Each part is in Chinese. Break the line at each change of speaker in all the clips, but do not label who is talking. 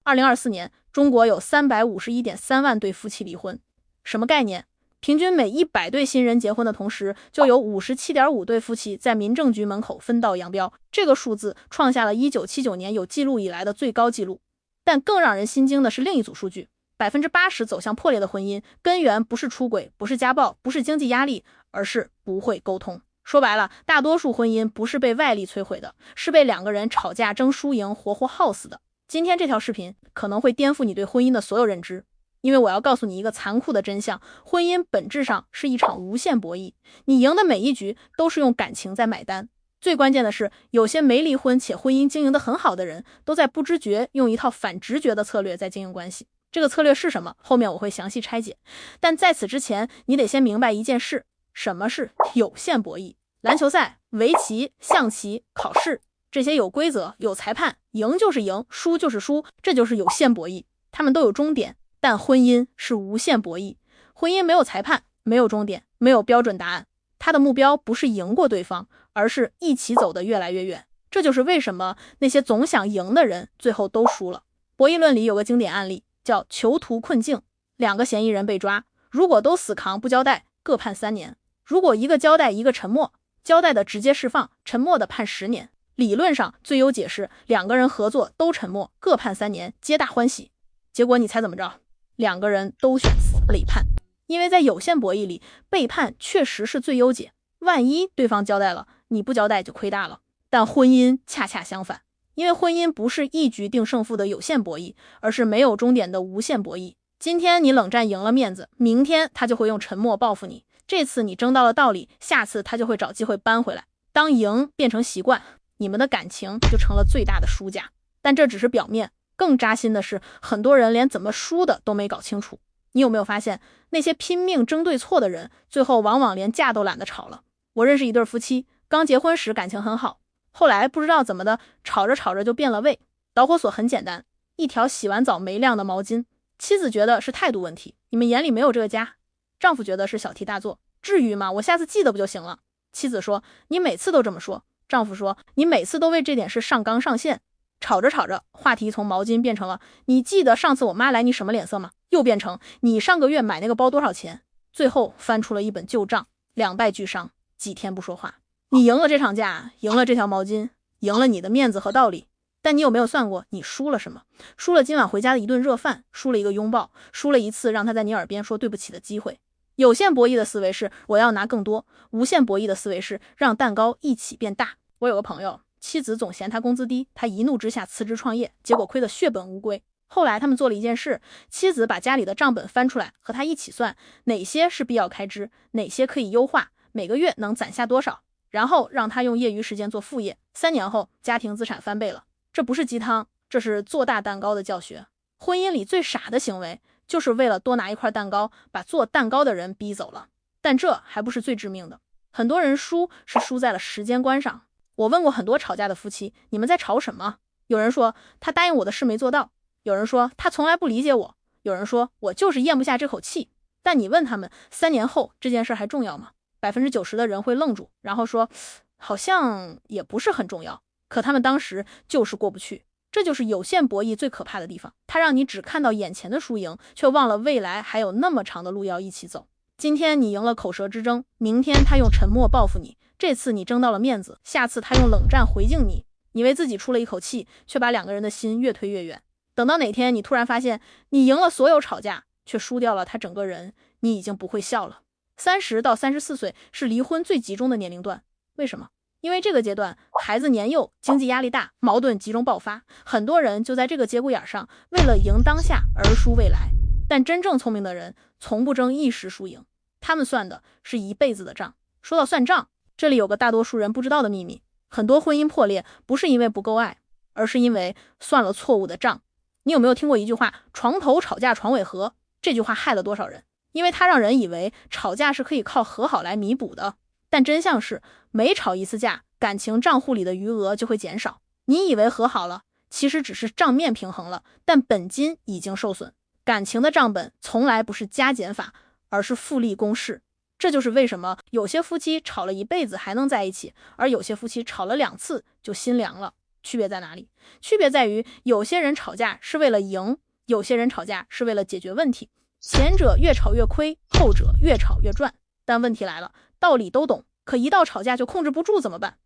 2024年，中國有351.3萬對夫妻離婚，什麼概念？平均每100對新人結婚的同時，就有57.5對夫妻在民政局門口分道揚鑣。這個數字創下了1979年有記錄以來的最高紀錄。但更讓人心驚的是另一組數據，80%走向破裂的婚姻，根源不是出軌，不是家暴，不是經濟壓力，而是不會溝通。說白了，大多數婚姻不是被外力摧毀的，是被2個人吵架爭輸贏活活耗死的。今天這條視頻可能會顛覆你對婚姻的所有認知。因為我要告訴你一個殘酷的真相，婚姻本質上是一場無限博弈，你贏的每一局都是用感情在買單。最關鍵的是，有些沒離婚且婚姻經營得很好的人，都在不知覺用一套反直覺的策略在經營關係。這個策略是什麼？後面我會詳細拆解。但在此之前，你得先明白一件事，什麼是有限博弈？籃球賽、圍棋、象棋、考試，這些有規則、有裁判，贏就是贏，輸就是輸，這就是有限博弈。他們都有終點。但婚姻是無限博弈，婚姻沒有裁判，沒有終點，沒有標準答案。他的目標不是贏過對方，而是一起走得越來越遠。這就是為什麼那些總想贏的人最後都輸了。博弈論裡有個經典案例，叫囚徒困境。2個嫌疑人被抓，如果都死扛不交代，各判3年；如果一個交代，一個沉默，交代的直接釋放，沉默的判10年。理論上最優解是2個人合作都沉默，各判3年，皆大歡喜。結果你猜怎麼着？2個人都選死累判，因為在有限博弈裡，背叛確實是最優解。萬一對方交代了，你不交代就虧大了。但婚姻恰恰相反，因為婚姻不是一局定勝負的有限博弈，而是沒有終點的無限博弈。今天你冷戰贏了面子，明天他就會用沉默報復你。這次你爭到了道理，下次他就會找機會扳回來。當贏變成習慣，你們的感情就成了最大的輸家。但這只是表面。更扎心的是，很多人連怎麼輸的都沒搞清楚。你有沒有發現，那些拼命爭對錯的人，最後往往連架都懶得吵了。我認識一對夫妻，剛結婚時感情很好，後來不知道怎麼的，吵着吵着就變了味。導火索很簡單，一條洗完澡沒晾的毛巾。妻子覺得是態度問題，你們眼裡沒有這個家。丈夫覺得是小題大做，至於嗎？我下次記得不就行了。妻子說，你每次都這麼說。丈夫說，你每次都為這點事上綱上線。吵着吵着，話題從毛巾变成了你記得上次我媽來你什麼臉色嗎？又變成你上個月買那個包多少錢？最後翻出了一本舊賬，兩敗俱傷，幾天不說話。你贏了這場架，贏了這條毛巾，贏了你的面子和道理，但你有沒有算過你輸了什麼？輸了今晚回家的一頓熱飯，輸了一個擁抱，輸了一次讓他在你耳邊說對不起的機會。有限博弈的思維是我要拿更多，無限博弈的思維是讓蛋糕一起变大。我有個朋友，妻子總嫌他工資低，他一怒之下辭職創業，結果虧得血本無歸。後來他們做了一件事，妻子把家裡的賬本翻出來和他一起算，哪些是必要開支，哪些可以優化，每個月能攒下多少，然後讓他用業餘時間做副業。3年後，家庭資產翻倍了。這不是雞湯，這是做大蛋糕的教學。婚姻裡最傻的行為，就是為了多拿一塊蛋糕，把做蛋糕的人逼走了。但這還不是最致命的，很多人輸是輸在了時間觀上。我問過很多吵架的夫妻，你們在吵什麼？有人說他答應我的事沒做到，有人說他從來不理解我，有人說我就是咽不下这口氣。但你問他們3年後這件事還重要嗎？90%的人會愣住，然後說好像也不是很重要。可他們當時就是過不去。這就是有限博弈最可怕的地方，它讓你只看到眼前的輸贏，卻忘了未來還有那麼長的路要一起走。今天你贏了口舌之爭，明天他用沉默報復你，這次你爭到了面子，下次他用冷戰回敬你。你為自己出了一口氣，卻把2個人的心越推越遠。等到哪天你突然發現你贏了所有吵架，卻輸掉了他整個人，你已經不會笑了。30到34歲是離婚最集中的年齡段，為什麼？因為這個階段孩子年幼，經濟壓力大，矛盾集中爆發，很多人就在這個節骨眼上為了贏當下而輸未來。但真正聰明的人從不爭一時輸贏，他們算的是一輩子的賬。說到算賬，這裡有個大多數人不知道的秘密，很多婚姻破裂不是因為不夠愛，而是因為算了錯誤的賬。你有沒有聽過一句話，床頭吵架床尾和？這句話害了多少人？因為它讓人以為吵架是可以靠和好來彌補的，但真相是每吵一次架，感情賬戶裡的餘額就會減少。你以為和好了，其實只是賬面平衡了，但本金已經受損。感情的賬本從來不是加減法，而是複利公式。這就是為什麼有些夫妻吵了一輩子還能在一起，而有些夫妻吵了2次就心涼了。區別在哪裡？區別在於有些人吵架是為了贏，有些人吵架是為了解決問題。前者越吵越虧，後者越吵越賺。但問題來了，道理都懂，可一到吵架就控制不住怎麼辦？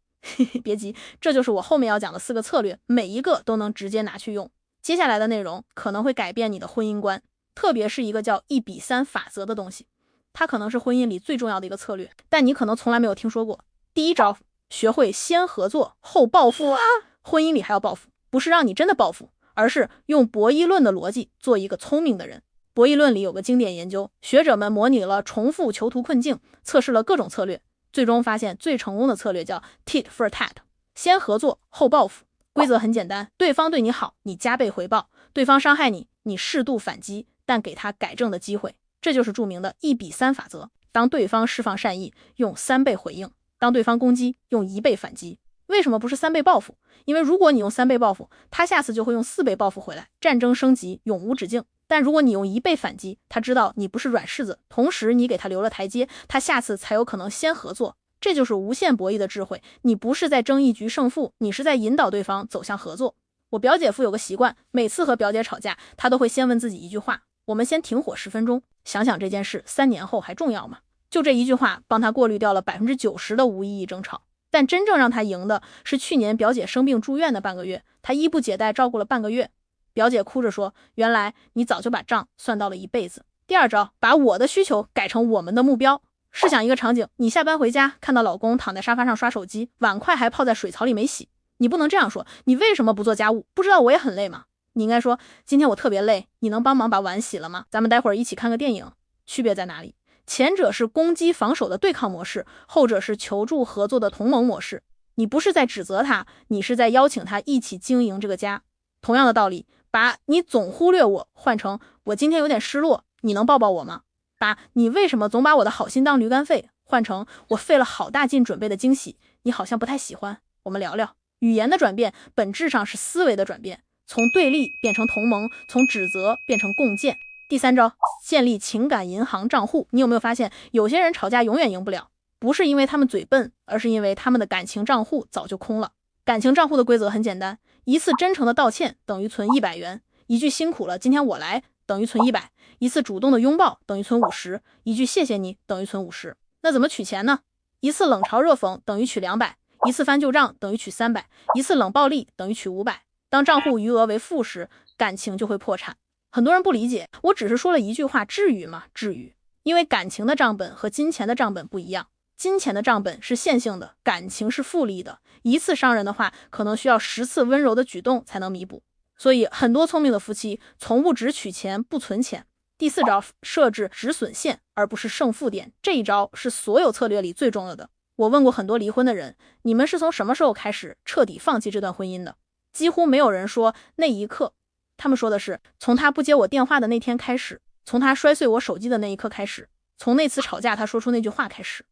別急，這就是我後面要講的4個策略，每一個都能直接拿去用。接下來的內容可能會改變你的婚姻觀，特別是一個叫1:3法則的東西，它可能是婚姻裡最重要的一個策略，但你可能從來沒有聽說過。第一招，學會先合作後報復。婚姻裡還要報復，不是讓你真的報復，而是用博弈論的邏輯做一個聰明的人。博弈論裡有個經典研究，學者們模擬了重複囚徒困境，測試了各種策略，最終發現最成功的策略叫 tit for tat， 先合作後報復。規則很簡單，對方對你好，你加倍回報；對方傷害你，你適度反擊，但給他改正的機會。這就是著名的1:3法則。當對方釋放善意，用3倍回應；當對方攻擊，用1倍反擊。為什麼不是3倍報復？因為如果你用3倍報復，他下次就會用4倍報復回來，戰爭升級永無止境。但如果你用1倍反擊，他知道你不是軟柿子，同時你給他留了台階，他下次才有可能先合作。這就是無限博弈的智慧，你不是在爭一局勝負，你是在引導對方走向合作。我表姐夫有個習慣，每次和表姐吵架，他都會先問自己一句話：我們先停火10分鐘，想想這件事3年後還重要嗎？就這一句話，幫他過濾掉了90%的無意義爭吵。但真正讓他贏的是去年表姐生病住院的半個月，他衣不解帶照顧了半個月。表姐哭着說，原來你早就把賬算到了一輩子。第二招，把我的需求改成我們的目標。試想一個場景，你下班回家，看到老公躺在沙發上刷手機，碗筷還泡在水槽裡沒洗。你不能這樣說，你為什麼不做家務？不知道我也很累嗎？你應該說，今天我特別累，你能幫忙把碗洗了嗎？咱們待會兒一起看個電影。區別在哪裡？前者是攻擊防守的对抗模式，後者是求助合作的同盟模式。你不是在指責他，你是在邀請他一起經營這個家。同樣的道理，把你總忽略我換成我今天有點失落，你能抱抱我嗎？把你為什麼總把我的好心當驢肝肺換成我費了好大勁準備的驚喜，你好像不太喜歡，我們聊聊。語言的轉變本質上是思維的轉變，從對立變成同盟，從指責變成共建。第三招，建立情感銀行賬戶。你有沒有發現，有些人吵架永遠贏不了，不是因為他們嘴笨，而是因為他們的感情賬戶早就空了。感情賬戶的規則很簡單，一次真誠的道歉等於存100元，一句辛苦了，今天我來等於存100，一次主動的擁抱等於存50，一句謝謝你等於存50。那怎麼取錢呢？一次冷嘲熱諷等於取200，一次翻舊賬等於取300，一次冷暴力等於取500。當賬戶餘額為負時，感情就會破產。很多人不理解，我只是說了一句話，至於嗎？至於。因為感情的賬本和金錢的賬本不一樣，金錢的賬本是线性的，感情是复利的，一次傷人的話，可能需要10次溫柔的舉動才能彌補。所以很多聰明的夫妻從不只取錢不存錢。第四招，設置止損線而不是勝負點，這一招是所有策略裡最重要的。我問過很多離婚的人，你們是從什麼時候開始徹底放棄這段婚姻的？幾乎沒有人說那一刻，他們說的是從他不接我電話的那天開始，從他摔碎我手機的那一刻開始，從那次吵架他說出那句話開始。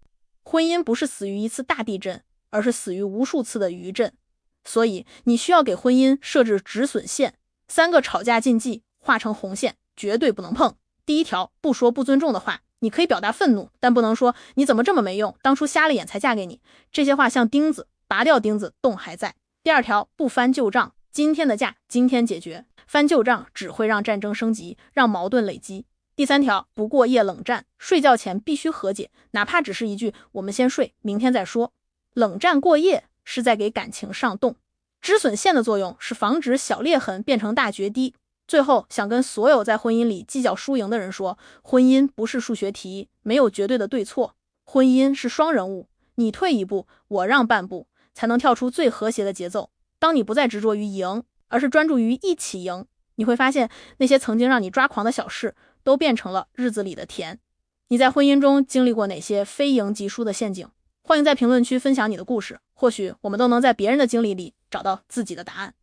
婚姻不是死於一次大地震，而是死於無數次的餘震。所以你需要給婚姻設置止損線，3個吵架禁忌畫成紅線，絕對不能碰。第一條，不說不尊重的話，你可以表達憤怒，但不能說你怎麼這麼沒用，當初瞎了眼才嫁給你。這些話像釘子，拔掉釘子，洞還在。第二條，不翻舊賬，今天的架今天解決，翻舊賬只會讓戰爭升級，讓矛盾累積。第三條，不過夜冷戰，睡覺前必須和解，哪怕只是一句我們先睡，明天再說。冷戰過夜是在給感情上凍。止損線的作用是防止小裂痕變成大決堤。最後想跟所有在婚姻裡計較輸贏的人說，婚姻不是數學題，沒有絕對的對錯，婚姻是雙人舞，你退一步，我讓半步，才能跳出最和諧的節奏。當你不再執着於贏，而是專注於一起贏，你會發現那些曾經讓你抓狂的小事都變成了日子裡的甜。你在婚姻中經歷過哪些非贏即輸的陷阱？歡迎在評論區分享你的故事，或許我們都能在別人的經歷裡找到自己的答案。